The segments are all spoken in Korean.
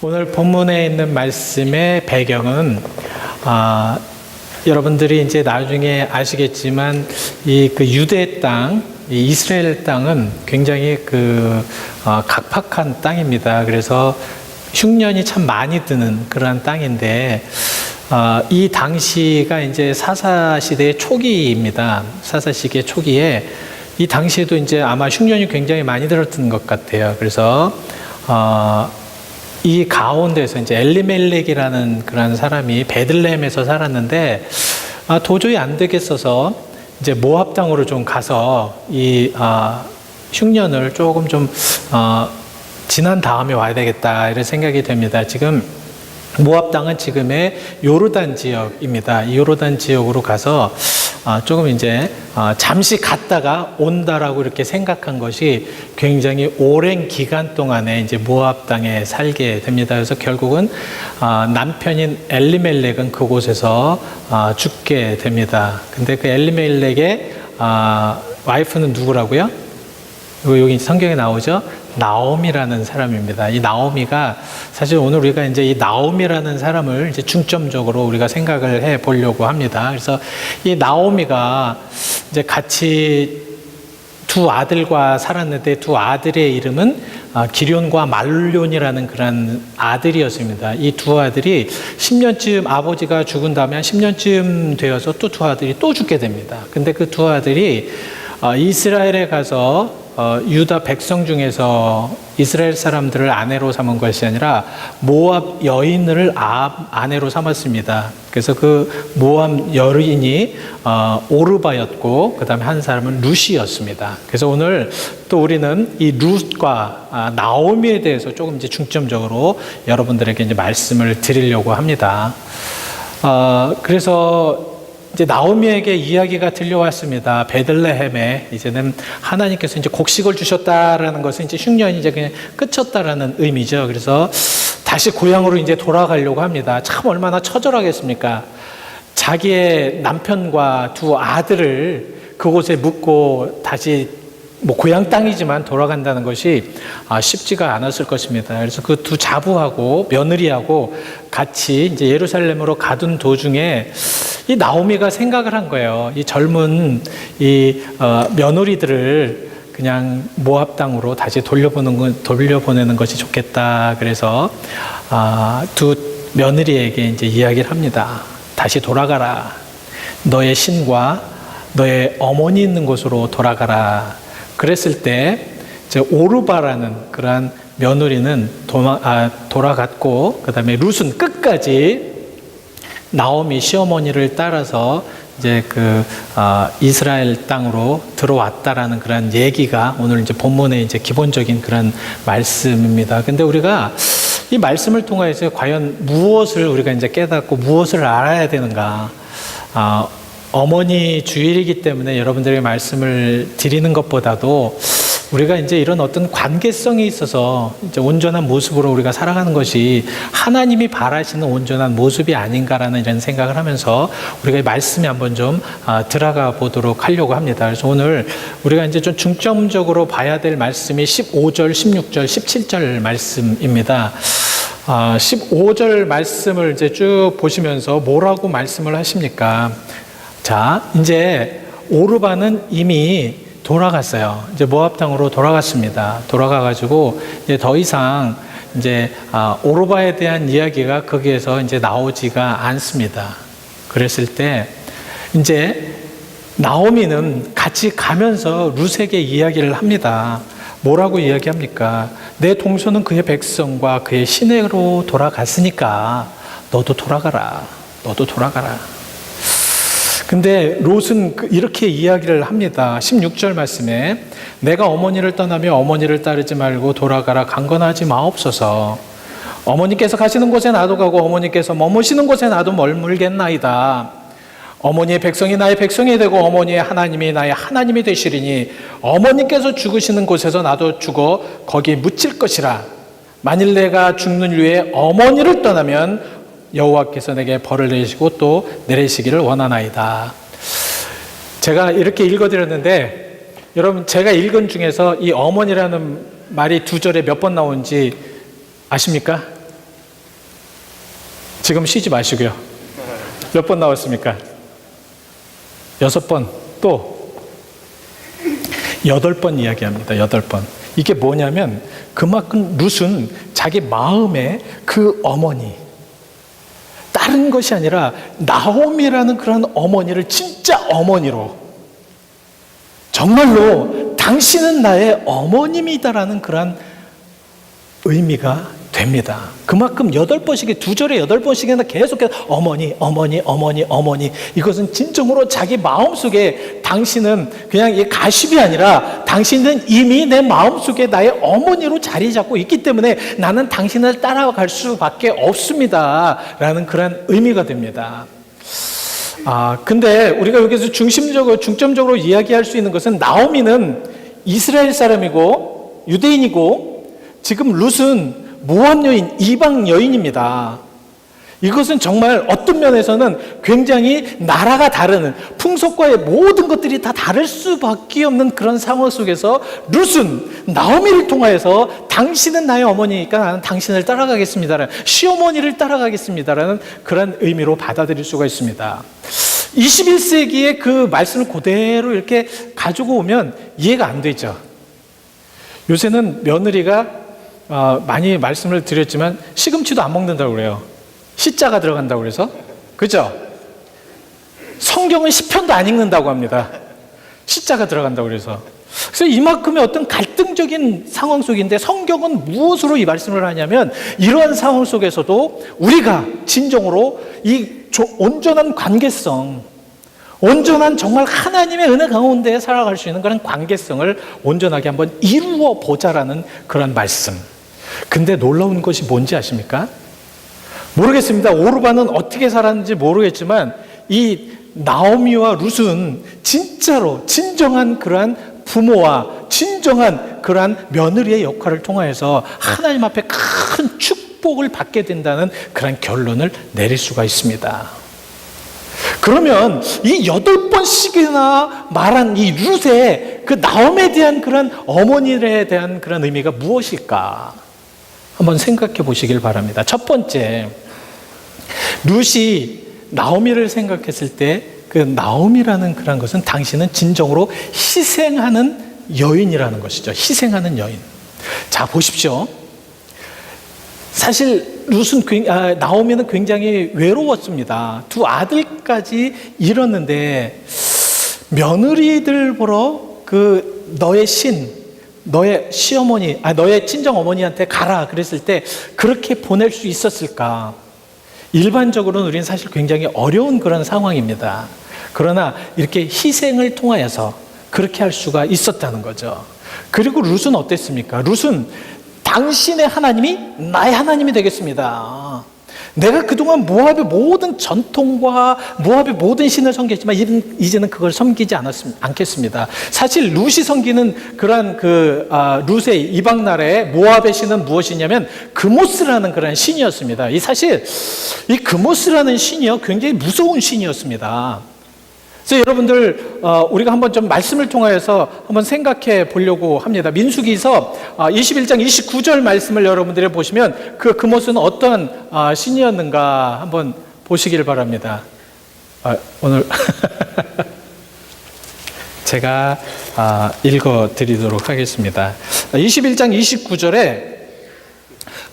오늘 본문에 있는 말씀의 배경은 여러분들이 이제 나중에 아시겠지만 그 유대 땅, 이 이스라엘 땅은 굉장히 각박한 땅입니다. 그래서 흉년이 참 많이 드는 그러한 땅인데 이 당시가 이제 사사 시대의 초기입니다. 사사 시기의 초기에 이 당시에도 이제 아마 흉년이 굉장히 많이 들었던 것 같아요. 그래서 이 가운데서 이제 엘리멜렉이라는 그런 사람이 베들레헴에서 살았는데 도저히 안 되겠어서 이제 모압 땅으로 좀 가서 이 흉년을 조금 좀 지난 다음에 와야 되겠다 이런 생각이 됩니다. 지금 모압 땅은 지금의 요르단 지역입니다. 이 요르단 지역으로 가서 조금 이제 잠시 갔다가 온다라고 이렇게 생각한 것이 굉장히 오랜 기간 동안에 이제 모압 땅에 살게 됩니다. 그래서 결국은 남편인 엘리멜렉은 그곳에서 죽게 됩니다. 근데 그 엘리멜렉의 와이프는 누구라고요? 여기 성경에 나오죠? 나오미라는 사람입니다. 이 나오미가 사실 오늘 우리가 이제 이 나오미라는 사람을 이제 중점적으로 우리가 생각을 해 보려고 합니다. 그래서 이 나오미가 이제 같이 두 아들과 살았는데 두 아들의 이름은 기럨과 말론이라는 그런 아들이었습니다. 이 두 아들이 10년쯤 아버지가 죽은 다음에 한 10년쯤 되어서 또 두 아들이 또 죽게 됩니다. 근데 그 두 아들이 이스라엘에 가서 유다 백성 중에서 이스라엘 사람들을 아내로 삼은 것이 아니라 모압 여인을 아내로 삼았습니다. 그래서 그 모압 여인이 오르바였고 그 다음에 한 사람은 룻이었습니다. 그래서 오늘 또 우리는 이 룻과 나오미에 대해서 조금 이제 중점적으로 여러분들에게 이제 말씀을 드리려고 합니다. 그래서 이제 나오미에게 이야기가 들려왔습니다. 베들레헴에 이제는 하나님께서 이제 곡식을 주셨다라는 것은 이제 흉년이 이제 그냥 끝쳤다라는 의미죠. 그래서 다시 고향으로 이제 돌아가려고 합니다. 참 얼마나 처절하겠습니까? 자기의 남편과 두 아들을 그곳에 묻고 다시 고향 땅이지만 돌아간다는 것이 쉽지가 않았을 것입니다. 그래서 그 두 자부하고 며느리하고 같이 이제 예루살렘으로 가던 도중에 이 나오미가 생각을 한 거예요. 이 젊은 이 며느리들을 그냥 모압 땅으로 다시 돌려보내는 것이 좋겠다. 그래서 두 며느리에게 이제 이야기를 합니다. 다시 돌아가라. 너의 신과 너의 어머니 있는 곳으로 돌아가라. 그랬을 때 오르바라는 그러한 며느리는 돌아갔고 그 다음에 룻은 끝까지 나오미 시어머니를 따라서 이제 이스라엘 땅으로 들어왔다라는 그런 얘기가 오늘 이제 본문의 이제 기본적인 그런 말씀입니다. 근데 우리가 이 말씀을 통해서 과연 무엇을 우리가 이제 깨닫고 무엇을 알아야 되는가? 어머니 주일이기 때문에 여러분들에게 말씀을 드리는 것보다도 우리가 이제 이런 어떤 관계성에 있어서 이제 온전한 모습으로 우리가 살아가는 것이 하나님이 바라시는 온전한 모습이 아닌가라는 이런 생각을 하면서 우리가 이 말씀에 한번 좀 들어가 보도록 하려고 합니다. 그래서 오늘 우리가 이제 좀 중점적으로 봐야 될 말씀이 15절, 16절, 17절 말씀입니다. 15절 말씀을 이제 쭉 보시면서 뭐라고 말씀을 하십니까? 자, 이제 오르바는 이미 돌아갔어요. 이제 모압 땅으로 돌아갔습니다. 돌아가가지고 이제 더 이상 이제 오르바에 대한 이야기가 거기에서 이제 나오지가 않습니다. 그랬을 때 이제 나오미는 같이 가면서 룻에게 이야기를 합니다. 뭐라고 이야기합니까? 내 동서는 그의 백성과 그의 시내로 돌아갔으니까 너도 돌아가라. 너도 돌아가라. 근데 롯은 이렇게 이야기를 합니다. 16절 말씀에 내가 어머니를 떠나며 어머니를 따르지 말고 돌아가라 강건하지 마옵소서. 어머니께서 가시는 곳에 나도 가고 어머니께서 머무시는 곳에 나도 머물겠나이다. 어머니의 백성이 나의 백성이 되고 어머니의 하나님이 나의 하나님이 되시리니 어머니께서 죽으시는 곳에서 나도 죽어 거기에 묻힐 것이라. 만일 내가 죽는 후에 어머니를 떠나면 여호와께서 내게 벌을 내리시고 또 내리시기를 원하나이다. 제가 이렇게 읽어드렸는데 여러분 제가 읽은 중에서 이 어머니라는 말이 두 절에 몇 번 나오는지 아십니까? 지금 쉬지 마시고요. 몇 번 나왔습니까? 6번, 또 8번 이야기합니다. 8번. 이게 뭐냐면 그만큼 룻은 자기 마음에 그 어머니, 다른 것이 아니라 나오미라는 그런 어머니를 진짜 어머니로, 정말로 당신은 나의 어머님이다라는 그런 의미가 됩니다. 그만큼 8번씩에, 2절에 8번씩이나 계속해서 어머니, 어머니, 어머니, 어머니. 이것은 진정으로 자기 마음속에 당신은 그냥 이 가십이 아니라 당신은 이미 내 마음속에 나의 어머니로 자리 잡고 있기 때문에 나는 당신을 따라갈 수밖에 없습니다. 라는 그런 의미가 됩니다. 근데 우리가 여기서 중점적으로 이야기할 수 있는 것은 나오미는 이스라엘 사람이고 유대인이고 지금 룻은 모압 여인, 이방 여인입니다. 이것은 정말 어떤 면에서는 굉장히 나라가 다른, 풍속과의 모든 것들이 다 다를 수밖에 없는 그런 상황 속에서 룻은 나오미를 통하여서 당신은 나의 어머니니까 나는 당신을 따라가겠습니다라는, 시어머니를 따라가겠습니다라는 그런 의미로 받아들일 수가 있습니다. 21세기의 그 말씀을 그대로 이렇게 가지고 오면 이해가 안 되죠. 요새는 며느리가 많이 말씀을 드렸지만 시금치도 안 먹는다고 그래요. 시자가 들어간다고 그래서. 그죠? 성경은 시편도 안 읽는다고 합니다. 시자가 들어간다고 그래서. 그래서 이만큼의 어떤 갈등적인 상황 속인데 성경은 무엇으로 이 말씀을 하냐면 이러한 상황 속에서도 우리가 진정으로 이 온전한 관계성, 온전한 정말 하나님의 은혜 가운데 살아갈 수 있는 그런 관계성을 온전하게 한번 이루어 보자라는 그런 말씀. 근데 놀라운 것이 뭔지 아십니까? 모르겠습니다. 오르바는 어떻게 살았는지 모르겠지만 이 나오미와 룻은 진짜로 진정한 그러한 부모와 진정한 그러한 며느리의 역할을 통하여서 하나님 앞에 큰 축복을 받게 된다는 그런 결론을 내릴 수가 있습니다. 그러면 이 8번씩이나 말한 이 룻의 그 나옴에 대한 그런 어머니에 대한 그런 의미가 무엇일까? 한번 생각해 보시길 바랍니다. 첫 번째, 룻이 나오미를 생각했을 때 그 나오미라는 그런 것은 당신은 진정으로 희생하는 여인이라는 것이죠. 희생하는 여인. 자, 보십시오. 사실 나오미는 굉장히 외로웠습니다. 2 아들까지 잃었는데 며느리들 보러 너의 너의 시어머니, 너의 친정 어머니한테 가라 그랬을 때 그렇게 보낼 수 있었을까? 일반적으로는 우리는 사실 굉장히 어려운 그런 상황입니다. 그러나 이렇게 희생을 통하여서 그렇게 할 수가 있었다는 거죠. 그리고 룻은 어땠습니까? 룻은 당신의 하나님이 나의 하나님이 되겠습니다. 내가 그동안 모압의 모든 전통과 모압의 모든 신을 섬겼지만 이제는 그걸 섬기지 않겠습니다. 사실 룻이 섬기는 그러한 룻의 이방 나라의 모압의 신은 무엇이냐면 그모스라는 그런 신이었습니다. 사실 이 그모스라는 신이요 굉장히 무서운 신이었습니다. 그래서 여러분들 우리가 한번 좀 말씀을 통하여서 한번 생각해 보려고 합니다. 민수기서 21장 29절 말씀을 여러분들이 보시면 그 그모스는 어떤 신이었는가 한번 보시길 바랍니다. 오늘 제가 읽어드리도록 하겠습니다. 21장 29절에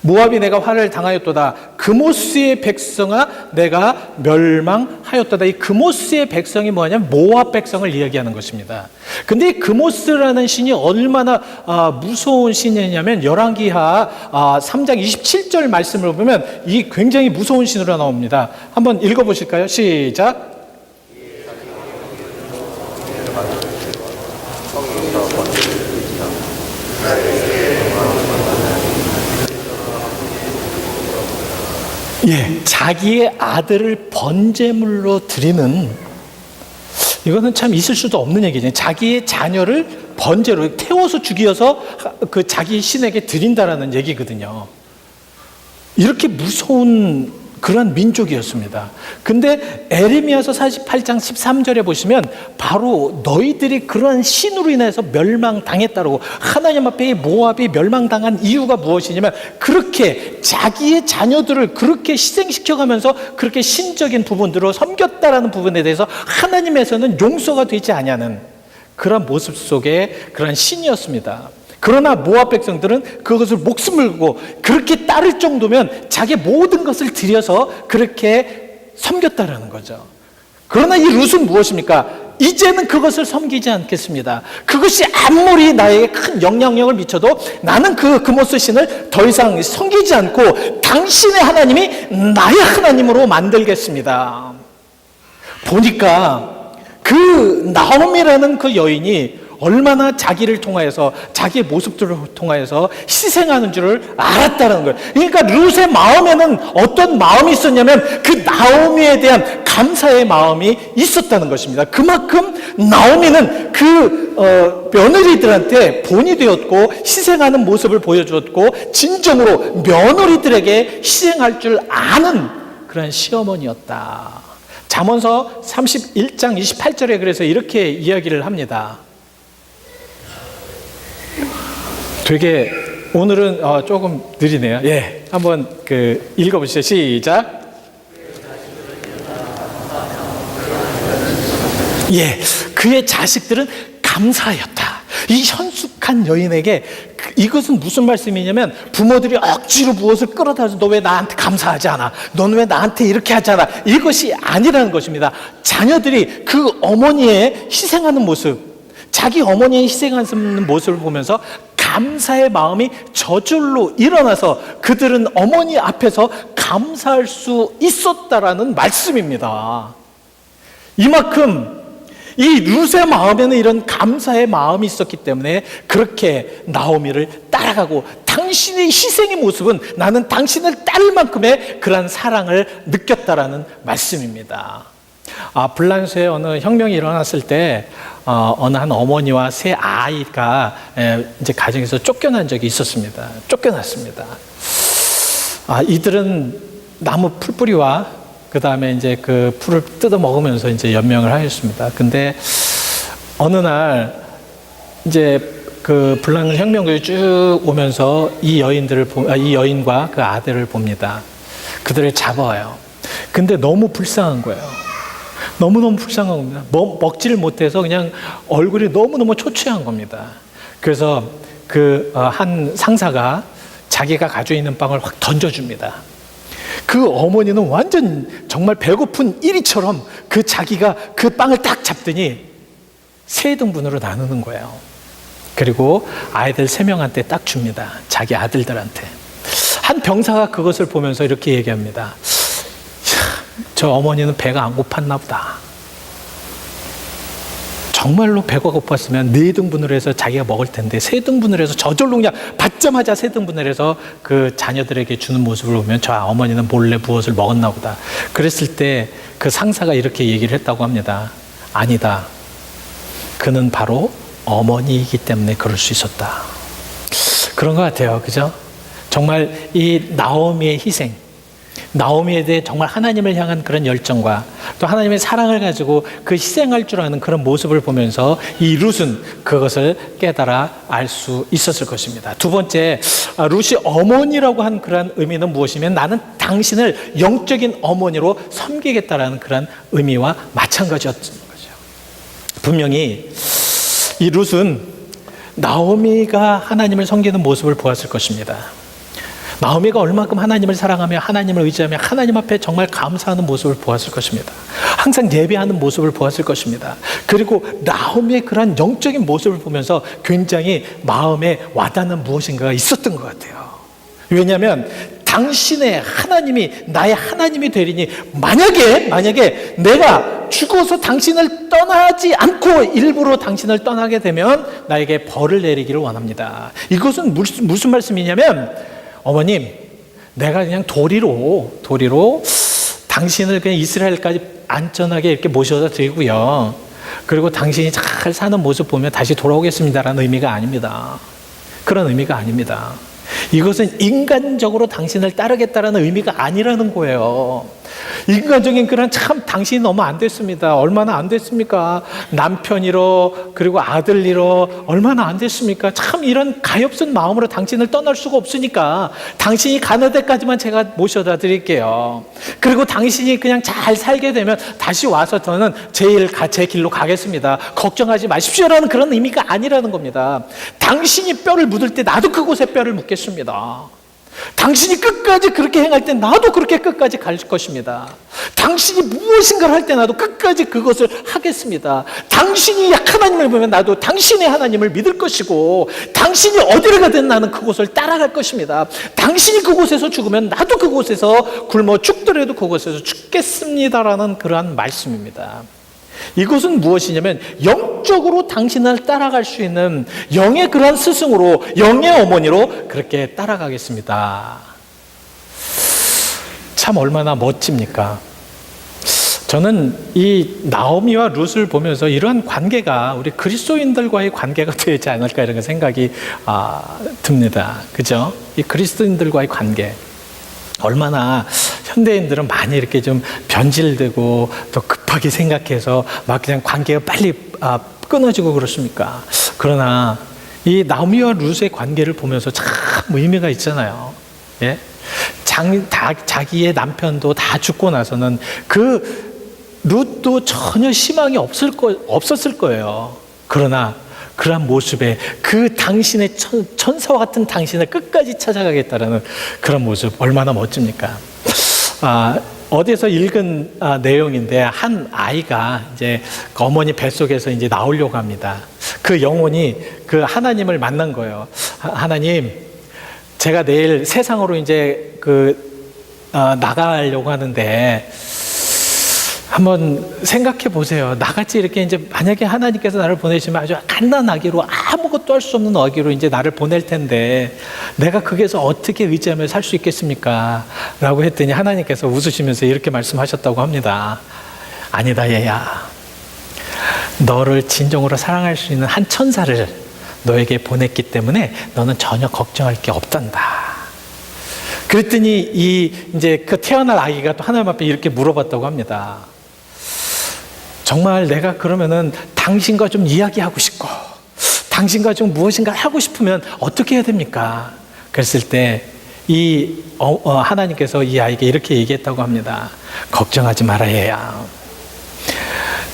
모압이 내가 화를 당하였도다. 그모스의 백성아 내가 멸망하였도다. 이 그모스의 백성이 뭐냐면 모압 백성을 이야기하는 것입니다. 근데 이 그모스라는 신이 얼마나 무서운 신이냐면 열왕기하 3장 27절 말씀을 보면 이 굉장히 무서운 신으로 나옵니다. 한번 읽어보실까요? 시작. 자기의 아들을 번제물로 드리는, 이거는 참 있을 수도 없는 얘기죠. 자기의 자녀를 번제로 태워서 죽여서 그 자기 신에게 드린다라는 얘기거든요. 이렇게 무서운 그런 민족이었습니다. 근데 에레미야서 48장 13절에 보시면 바로 너희들이 그러한 신으로 인해서 멸망당했다고, 하나님 앞에 이 모압이 멸망당한 이유가 무엇이냐면 그렇게 자기의 자녀들을 그렇게 희생시켜가면서 그렇게 신적인 부분들로 섬겼다라는 부분에 대해서 하나님에서는 용서가 되지 아니하는 그런 모습 속에 그런 신이었습니다. 그러나 모압 백성들은 그것을 목숨을 걸고 그렇게 따를 정도면 자기 모든 것을 들여서 그렇게 섬겼다라는 거죠. 그러나 이 룻은 무엇입니까? 이제는 그것을 섬기지 않겠습니다. 그것이 아무리 나에게 큰 영향력을 미쳐도 나는 그 모스 신을 더 이상 섬기지 않고 당신의 하나님이 나의 하나님으로 만들겠습니다. 보니까 그 나오미라는 그 여인이 얼마나 자기를 통하여서 자기의 모습들을 통하여서 희생하는 줄을 알았다는 거예요. 그러니까 룻의 마음에는 어떤 마음이 있었냐면 그 나오미에 대한 감사의 마음이 있었다는 것입니다. 그만큼 나오미는 그 며느리들한테 본이 되었고 희생하는 모습을 보여주었고 진정으로 며느리들에게 희생할 줄 아는 그런 시어머니였다. 잠언서 31장 28절에 그래서 이렇게 이야기를 합니다. 되게 오늘은 조금 느리네요. 예, 한번 읽어보시죠. 시작. 예, 그의 자식들은 감사하였다. 이 현숙한 여인에게 이것은 무슨 말씀이냐면 부모들이 억지로 무엇을 끌어다서 너 왜 나한테 감사하지 않아? 너는 왜 나한테 이렇게 하지 않아? 이것이 아니라는 것입니다. 자녀들이 그 어머니의 희생하는 모습, 자기 어머니의 희생하는 모습을 보면서 감사의 마음이 저절로 일어나서 그들은 어머니 앞에서 감사할 수 있었다라는 말씀입니다. 이만큼 이 룻의 마음에는 이런 감사의 마음이 있었기 때문에 그렇게 나오미를 따라가고 당신의 희생의 모습은 나는 당신을 따를 만큼의 그런 사랑을 느꼈다라는 말씀입니다. 불란서에 어느 혁명이 일어났을 때 어느 한 어머니와 세 아이가 이제 가정에서 쫓겨난 적이 있었습니다. 쫓겨났습니다. 이들은 나무 풀뿌리와 그 다음에 이제 그 풀을 뜯어 먹으면서 이제 연명을 하였습니다. 근데 어느 날 이제 그 불란 혁명군이 쭉 오면서 이 여인과 그 아들을 봅니다. 그들을 잡아와요. 근데 너무 불쌍한 거예요. 너무너무 불쌍한 겁니다. 먹지를 못해서 그냥 얼굴이 너무너무 초췌한 겁니다. 그래서 그 한 상사가 자기가 가지고 있는 빵을 확 던져줍니다. 그 어머니는 완전 정말 배고픈 이리처럼 그 자기가 그 빵을 딱 잡더니 세 등분으로 나누는 거예요. 그리고 아이들 3명한테 딱 줍니다. 자기 아들들한테. 한 병사가 그것을 보면서 이렇게 얘기합니다. 저 어머니는 배가 안 고팠나 보다. 정말로 배가 고팠으면 4등분을 해서 자기가 먹을 텐데 3등분을 해서 저절로 그냥 받자마자 3등분을 해서 그 자녀들에게 주는 모습을 보면 저 어머니는 몰래 무엇을 먹었나 보다. 그랬을 때 그 상사가 이렇게 얘기를 했다고 합니다. 아니다. 그는 바로 어머니이기 때문에 그럴 수 있었다. 그런 것 같아요. 그죠? 정말 이 나오미의 희생, 나오미에 대해 정말 하나님을 향한 그런 열정과 또 하나님의 사랑을 가지고 그 희생할 줄 아는 그런 모습을 보면서 이 룻은 그것을 깨달아 알 수 있었을 것입니다. 두 번째, 룻이 어머니라고 한 그런 의미는 무엇이면 나는 당신을 영적인 어머니로 섬기겠다라는 그런 의미와 마찬가지였던 거죠. 분명히 이 룻은 나오미가 하나님을 섬기는 모습을 보았을 것입니다. 나오미가 얼마큼 하나님을 사랑하며 하나님을 의지하며 하나님 앞에 정말 감사하는 모습을 보았을 것입니다. 항상 예배하는 모습을 보았을 것입니다. 그리고 나오미의 그런 영적인 모습을 보면서 굉장히 마음에 와닿는 무엇인가가 있었던 것 같아요. 왜냐하면 당신의 하나님이 나의 하나님이 되리니 만약에 내가 죽어서 당신을 떠나지 않고 일부러 당신을 떠나게 되면 나에게 벌을 내리기를 원합니다. 이것은 무슨 말씀이냐면 어머님, 내가 그냥 도리로 당신을 그냥 이스라엘까지 안전하게 이렇게 모셔다 드리고요. 그리고 당신이 잘 사는 모습 보면 다시 돌아오겠습니다라는 의미가 아닙니다. 그런 의미가 아닙니다. 이것은 인간적으로 당신을 따르겠다라는 의미가 아니라는 거예요. 인간적인 그런 참 당신이 너무 안 됐습니다. 얼마나 안 됐습니까? 남편 잃어, 그리고 아들 잃어, 얼마나 안 됐습니까? 참 이런 가엾은 마음으로 당신을 떠날 수가 없으니까 당신이 가는 데까지만 제가 모셔다 드릴게요. 그리고 당신이 그냥 잘 살게 되면 다시 와서 저는 제 길로 가겠습니다. 걱정하지 마십시오라는 그런 의미가 아니라는 겁니다. 당신이 뼈를 묻을 때 나도 그곳에 뼈를 묻겠습니다. 당신이 끝까지 그렇게 행할 때 나도 그렇게 끝까지 갈 것입니다. 당신이 무엇인가를 할 때 나도 끝까지 그것을 하겠습니다. 당신이 하나님을 보면 나도 당신의 하나님을 믿을 것이고, 당신이 어디를 가든 나는 그곳을 따라갈 것입니다. 당신이 그곳에서 죽으면 나도 그곳에서 굶어 죽더라도 그곳에서 죽겠습니다라는 그러한 말씀입니다. 이것은 무엇이냐면 영적으로 당신을 따라갈 수 있는 영의 그러한 스승으로, 영의 어머니로 그렇게 따라가겠습니다. 참 얼마나 멋집니까? 저는 이 나오미와 룻을 보면서 이러한 관계가 우리 그리스도인들과의 관계가 되지 않을까 이런 생각이 듭니다. 그죠? 이 그리스도인들과의 관계. 얼마나 현대인들은 많이 이렇게 좀 변질되고 또 급하게 생각해서 막 그냥 관계가 빨리 끊어지고 그렇습니까? 그러나 이 나오미와 룻의 관계를 보면서 참 의미가 있잖아요. 예? 자기의 남편도 다 죽고 나서는 그 룻도 전혀 희망이 없었을 거예요. 그러나 그러한 모습에 그 당신의 천사와 같은 당신을 끝까지 찾아가겠다라는 그런 모습 얼마나 멋집니까? 어디서 읽은 내용인데 한 아이가 이제 어머니 뱃속에서 이제 나오려고 합니다. 그 영혼이 그 하나님을 만난 거예요. 하나님, 제가 내일 세상으로 이제 나가려고 하는데 한번 생각해 보세요. 나같이 이렇게 이제 만약에 하나님께서 나를 보내시면 아주 갓난 아기로 아무것도 할 수 없는 아기로 이제 나를 보낼 텐데 내가 거기에서 어떻게 의지하며 살 수 있겠습니까? 라고 했더니 하나님께서 웃으시면서 이렇게 말씀하셨다고 합니다. 아니다, 얘야. 너를 진정으로 사랑할 수 있는 한 천사를 너에게 보냈기 때문에 너는 전혀 걱정할 게 없단다. 그랬더니 이제 그 태어날 아기가 또 하나님 앞에 이렇게 물어봤다고 합니다. 정말 내가 그러면은 당신과 좀 이야기하고 싶고 당신과 좀 무엇인가 하고 싶으면 어떻게 해야 됩니까? 그랬을 때 하나님께서 이 아이에게 이렇게 얘기했다고 합니다. 걱정하지 마라, 얘야.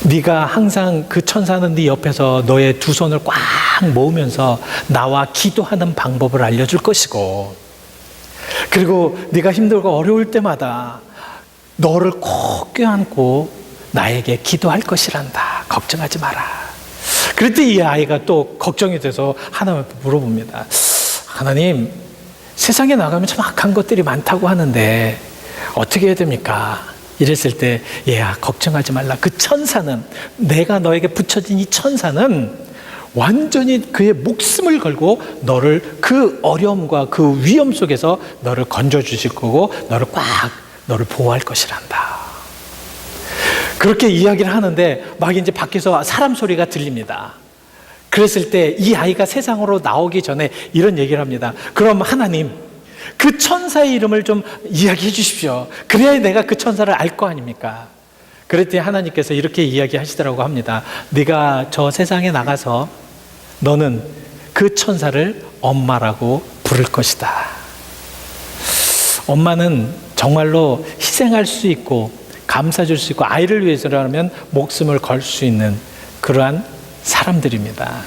네가 항상 그 천사는 네 옆에서 너의 두 손을 꽉 모으면서 나와 기도하는 방법을 알려줄 것이고, 그리고 네가 힘들고 어려울 때마다 너를 꼭 껴안고 나에게 기도할 것이란다. 걱정하지 마라. 그랬더니 이 아이가 또 걱정이 돼서 하나님께 물어봅니다. 하나님, 세상에 나가면 참 악한 것들이 많다고 하는데 어떻게 해야 됩니까? 이랬을 때, 얘야, 걱정하지 말라. 그 천사는, 내가 너에게 붙여진 이 천사는 완전히 그의 목숨을 걸고 너를 그 어려움과 그 위험 속에서 너를 건져주실 거고 너를 보호할 것이란다. 그렇게 이야기를 하는데 막 이제 밖에서 사람 소리가 들립니다. 그랬을 때 이 아이가 세상으로 나오기 전에 이런 얘기를 합니다. 그럼 하나님, 그 천사의 이름을 좀 이야기해 주십시오. 그래야 내가 그 천사를 알 거 아닙니까? 그랬더니 하나님께서 이렇게 이야기하시더라고 합니다. 네가 저 세상에 나가서 너는 그 천사를 엄마라고 부를 것이다. 엄마는 정말로 희생할 수 있고 감싸줄 수 있고 아이를 위해서라면 목숨을 걸 수 있는 그러한 사람들입니다.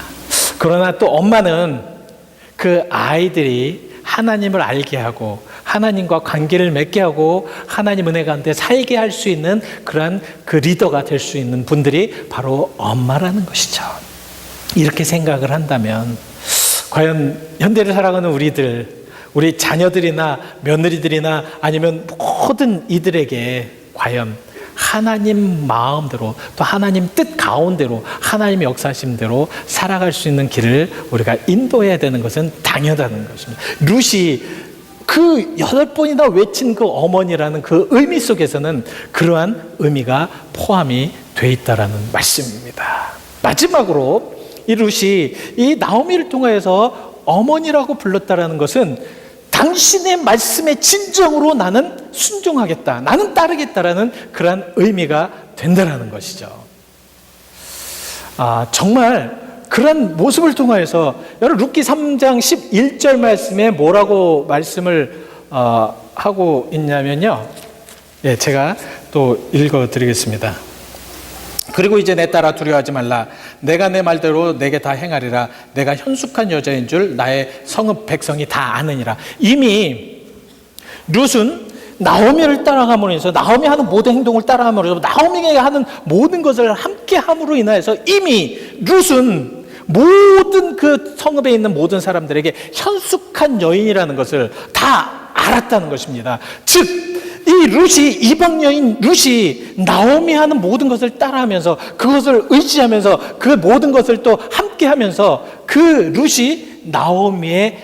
그러나 또 엄마는 그 아이들이 하나님을 알게 하고 하나님과 관계를 맺게 하고 하나님 은혜 가운데 살게 할 수 있는 그러한 그 리더가 될 수 있는 분들이 바로 엄마라는 것이죠. 이렇게 생각을 한다면 과연 현대를 살아가는 우리 자녀들이나 며느리들이나 아니면 모든 이들에게 과연 하나님 마음대로 또 하나님 뜻 가운데로 하나님의 역사심대로 살아갈 수 있는 길을 우리가 인도해야 되는 것은 당연하다는 것입니다. 룻이 그 8번이나 외친 그 어머니라는 그 의미 속에서는 그러한 의미가 포함이 돼 있다라는 말씀입니다. 마지막으로 이 룻이 이 나오미를 통해서 어머니라고 불렀다라는 것은 당신의 말씀에 진정으로 나는 순종하겠다, 나는 따르겠다라는 그런 의미가 된다라는 것이죠. 정말 그런 모습을 통하여서 여러분 룻기 3장 11절 말씀에 뭐라고 말씀을 하고 있냐면요. 예, 제가 또 읽어드리겠습니다. 그리고 이제 내 딸아 두려워하지 말라. 내가 내 말대로 내게 다 행하리라. 내가 현숙한 여자인 줄 나의 성읍 백성이 다 아느니라. 이미 룻은 나오미를 따라감으로 인해서 나오미 하는 모든 행동을 따라감으로 인해서 나오미가 하는 모든 것을 함께 함으로 인하여서 이미 룻은 모든 그 성읍에 있는 모든 사람들에게 현숙한 여인이라는 것을 다 알았다는 것입니다. 즉 이 룻이, 이방 여인 룻이 나오미 하는 모든 것을 따라하면서 그것을 의지하면서 그 모든 것을 또 함께 하면서 그 룻이 나오미의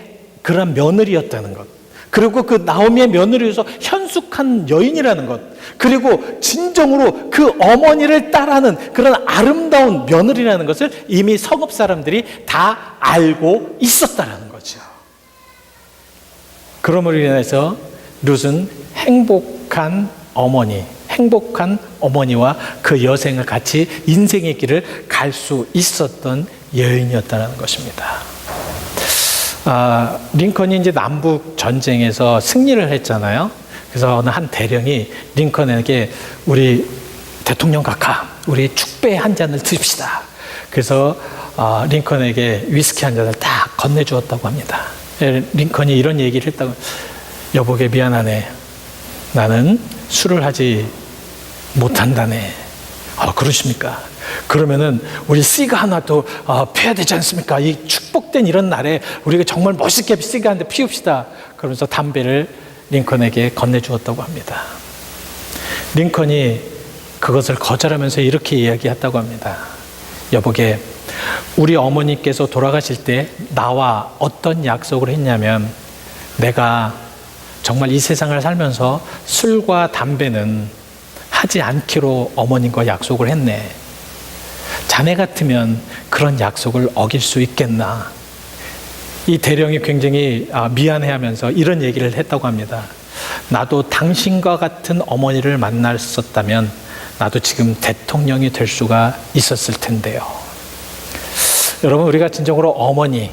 그런 며느리였다는 것, 그리고 그 나오미의 며느리로서 현숙한 여인이라는 것, 그리고 진정으로 그 어머니를 따라하는 그런 아름다운 며느리라는 것을 이미 성읍 사람들이 다 알고 있었다라는 거죠. 그러므로 인해서 룻은 행복한 어머니와 그 여생을 같이 인생의 길을 갈 수 있었던 여인이었다는 것입니다. 링컨이 이제 남북 전쟁에서 승리를 했잖아요. 그래서 어느 한 대령이 링컨에게 우리 대통령 각하, 우리 축배 한 잔을 드십시다. 그래서 링컨에게 위스키 한 잔을 딱 건네주었다고 합니다. 링컨이 이런 얘기를 했다고, 여보게 미안하네. 나는 술을 하지 못한다네. 그러십니까? 그러면은 우리 씨가 하나 더 펴야 되지 않습니까? 이 축복된 이런 날에 우리가 정말 멋있게 씨가 한 대 피웁시다. 그러면서 담배를 링컨에게 건네주었다고 합니다. 링컨이 그것을 거절하면서 이렇게 이야기했다고 합니다. 여보게, 우리 어머니께서 돌아가실 때 나와 어떤 약속을 했냐면, 내가 정말 이 세상을 살면서 술과 담배는 하지 않기로 어머님과 약속을 했네. 자네 같으면 그런 약속을 어길 수 있겠나? 이 대령이 굉장히 미안해하면서 이런 얘기를 했다고 합니다. 나도 당신과 같은 어머니를 만났었다면 나도 지금 대통령이 될 수가 있었을 텐데요. 여러분, 우리가 진정으로 어머니,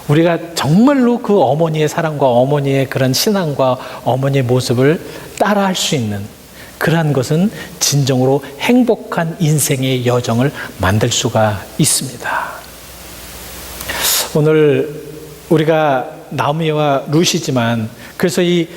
우리가 정말로 그 어머니의 사랑과 어머니의 그런 신앙과 어머니의 모습을 따라할 수 있는 그러한 것은 진정으로 행복한 인생의 여정을 만들 수가 있습니다. 오늘 우리가 나오미와 룻이지만, 그래서 이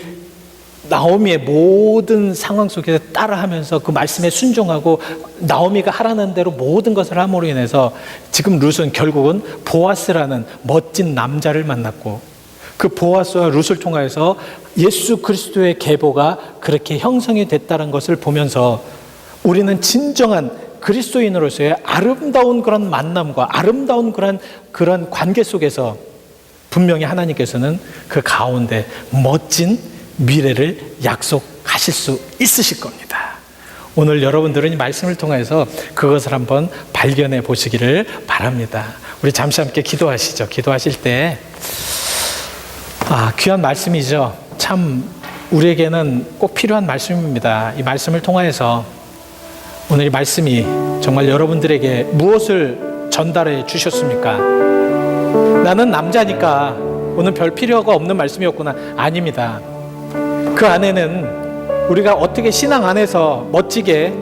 나오미의 모든 상황 속에서 따라하면서 그 말씀에 순종하고 나오미가 하라는 대로 모든 것을 함으로 인해서 지금 룻은 결국은 보아스라는 멋진 남자를 만났고, 그 보아스와 룻을 통하여서 예수 그리스도의 계보가 그렇게 형성이 됐다는 것을 보면서 우리는 진정한 그리스도인으로서의 아름다운 그런 만남과 아름다운 그런 관계 속에서 분명히 하나님께서는 그 가운데 멋진 미래를 약속하실 수 있으실 겁니다. 오늘 여러분들은 이 말씀을 통해서 그것을 한번 발견해 보시기를 바랍니다. 우리 잠시 함께 기도하시죠. 기도하실 때 귀한 말씀이죠. 참 우리에게는 꼭 필요한 말씀입니다. 이 말씀을 통하여서 오늘 이 말씀이 정말 여러분들에게 무엇을 전달해 주셨습니까? 나는 남자니까 오늘 별 필요가 없는 말씀이었구나. 아닙니다. 그 안에는 우리가 어떻게 신앙 안에서 멋지게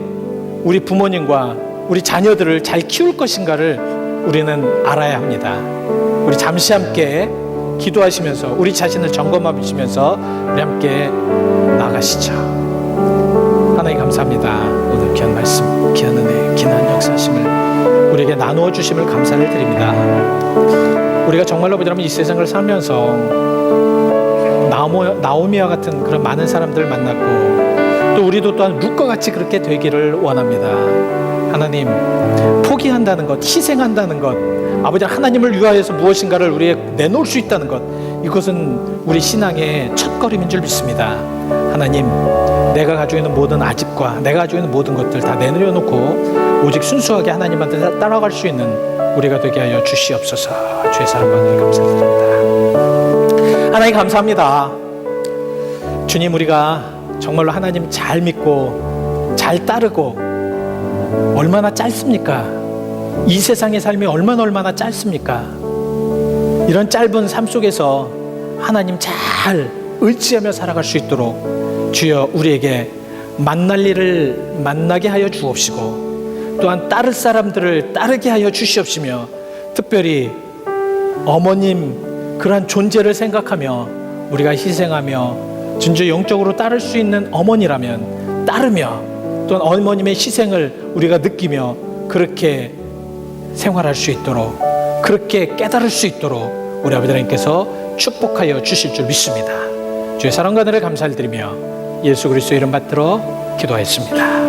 우리 부모님과 우리 자녀들을 잘 키울 것인가를 우리는 알아야 합니다. 우리 잠시 함께 기도하시면서 우리 자신을 점검하시면서 우리 함께 나가시죠. 하나님 감사합니다. 오늘 귀한 말씀, 귀한 은혜, 귀한 역사심을 우리에게 나누어 주심을 감사를 드립니다. 우리가 정말로 보자면 이 세상을 살면서 나오미와 같은 그런 많은 사람들을 만났고, 또 우리도 또한 룻과 같이 그렇게 되기를 원합니다. 하나님, 포기한다는 것, 희생한다는 것, 아버지 하나님을 위하여서 무엇인가를 우리에 내놓을 수 있다는 것, 이것은 우리 신앙의 첫걸음인 줄 믿습니다. 하나님, 내가 가지고 있는 모든 아집과 내가 가지고 있는 모든 것들 다 내려놓고 오직 순수하게 하나님한테 따라갈 수 있는 우리가 되게 하여 주시옵소서. 주의 사랑 받는 감사드립니다. 하나님 감사합니다. 주님, 우리가 정말로 하나님 잘 믿고 잘 따르고 얼마나 짧습니까? 이 세상의 삶이 얼마나 짧습니까? 이런 짧은 삶 속에서 하나님 잘 의지하며 살아갈 수 있도록 주여 우리에게 만날 일을 만나게 하여 주옵시고 또한 따를 사람들을 따르게 하여 주시옵시며 특별히 어머님 그러한 존재를 생각하며 우리가 희생하며 진짜 영적으로 따를 수 있는 어머니라면 따르며 또한 어머님의 희생을 우리가 느끼며 그렇게 생활할 수 있도록 그렇게 깨달을 수 있도록 우리 아버지 하나님께서 축복하여 주실 줄 믿습니다. 주의 사랑과 은혜를 감사를 드리며 예수 그리스도 이름 받들어 기도하였습니다.